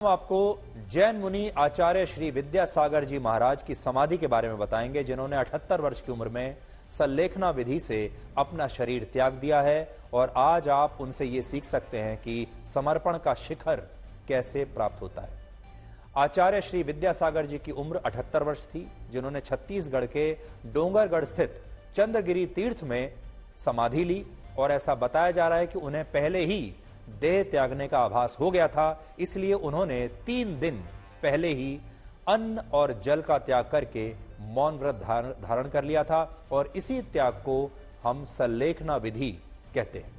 हम आपको जैन मुनि आचार्य श्री विद्यासागर जी महाराज की समाधि के बारे में बताएंगे, जिन्होंने 78 वर्ष की उम्र में सल्लेखना विधि से अपना शरीर त्याग दिया है। और आज आप उनसे ये सीख सकते हैं कि समर्पण का शिखर कैसे प्राप्त होता है। आचार्य श्री विद्यासागर जी की उम्र 78 वर्ष थी, जिन्होंने छत्तीसगढ़ के डोंगरगढ़ स्थित चंद्रगिरी तीर्थ में समाधि ली। और ऐसा बताया जा रहा है कि उन्हें पहले ही देह त्यागने का आभास हो गया था, इसलिए उन्होंने 3 दिन पहले ही अन्न और जल का त्याग करके मौन व्रत धारण कर लिया था। और इसी त्याग को हम सल्लेखना विधि कहते हैं।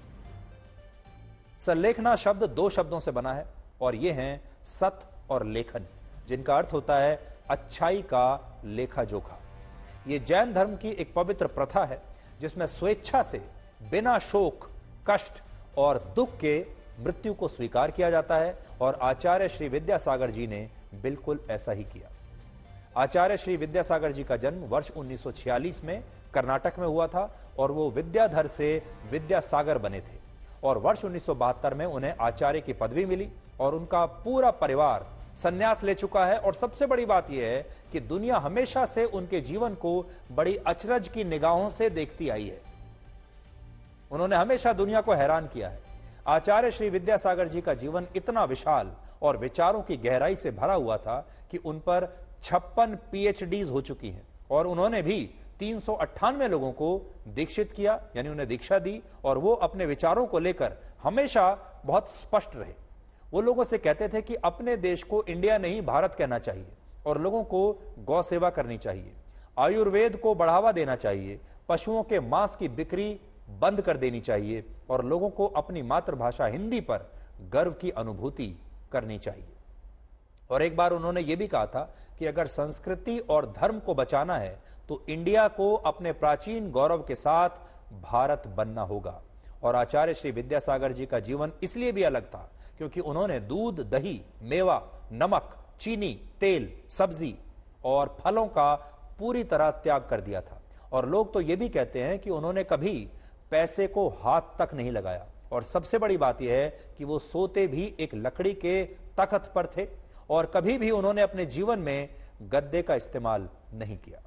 सल्लेखना शब्द 2 शब्दों से बना है और ये हैं सत और लेखन, जिनका अर्थ होता है अच्छाई का लेखा जोखा। ये जैन धर्म की एक पवित्र प्रथा है, जिसमें स्वेच्छा से बिना शोक, कष्ट और दुख के मृत्यु को स्वीकार किया जाता है। और आचार्य श्री विद्यासागर जी ने बिल्कुल ऐसा ही किया। आचार्य श्री विद्यासागर जी का जन्म वर्ष 1946 में कर्नाटक में हुआ था और वो विद्याधर से विद्यासागर बने थे। और वर्ष 1972 में उन्हें आचार्य की पदवी मिली और उनका पूरा परिवार संन्यास ले चुका है। और सबसे बड़ी बात यह है कि दुनिया हमेशा से उनके जीवन को बड़ी अचरज की निगाहों से देखती आई है। उन्होंने हमेशा दुनिया को हैरान किया है। आचार्य श्री विद्यासागर जी का जीवन इतना विशाल और विचारों की गहराई से भरा हुआ था कि उन पर 56 PhDs हो चुकी हैं। और उन्होंने भी 398 लोगों को दीक्षित किया, यानी उन्हें दीक्षा दी। और वो अपने विचारों को लेकर हमेशा बहुत स्पष्ट रहे। वो लोगों से कहते थे कि अपने देश को इंडिया नहीं भारत कहना चाहिए और लोगों को गौ सेवा करनी चाहिए, आयुर्वेद को बढ़ावा देना चाहिए, पशुओं के मांस की बिक्री बंद कर देनी चाहिए और लोगों को अपनी मातृभाषा हिंदी पर गर्व की अनुभूति करनी चाहिए। और एक बार उन्होंने यह भी कहा था कि अगर संस्कृति और धर्म को बचाना है तो इंडिया को अपने प्राचीन गौरव के साथ भारत बनना होगा। और आचार्य श्री विद्यासागर जी का जीवन इसलिए भी अलग था क्योंकि उन्होंने दूध, दही, मेवा, नमक, चीनी, तेल, सब्जी और फलों का पूरी तरह त्याग कर दिया था। और लोग तो यह भी कहते हैं कि उन्होंने कभी पैसे को हाथ तक नहीं लगाया। और सबसे बड़ी बात यह है कि वो सोते भी एक लकड़ी के तख्त पर थे और कभी भी उन्होंने अपने जीवन में गद्दे का इस्तेमाल नहीं किया।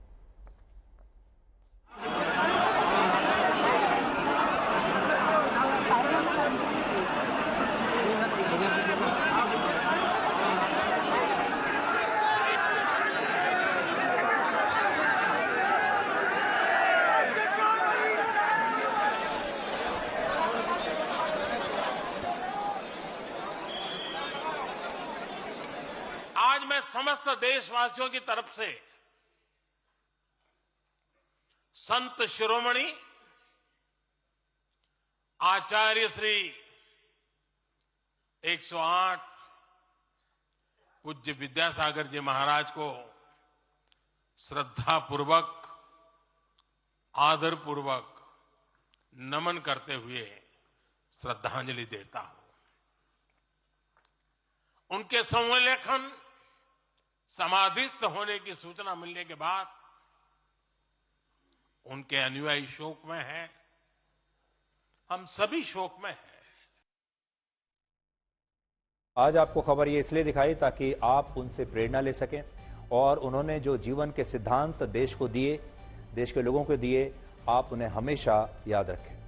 आज मैं समस्त देशवासियों की तरफ से संत शिरोमणि आचार्य श्री 108 पूज्य विद्यासागर जी महाराज को श्रद्धापूर्वक, आदरपूर्वक नमन करते हुए श्रद्धांजलि देता हूं। उनके संलेखन समाधिस्थ होने की सूचना मिलने के बाद उनके अनुयायी शोक में हैं, हम सभी शोक में हैं। आज आपको खबर ये इसलिए दिखाई ताकि आप उनसे प्रेरणा ले सकें और उन्होंने जो जीवन के सिद्धांत देश को दिए, देश के लोगों को दिए, आप उन्हें हमेशा याद रखें।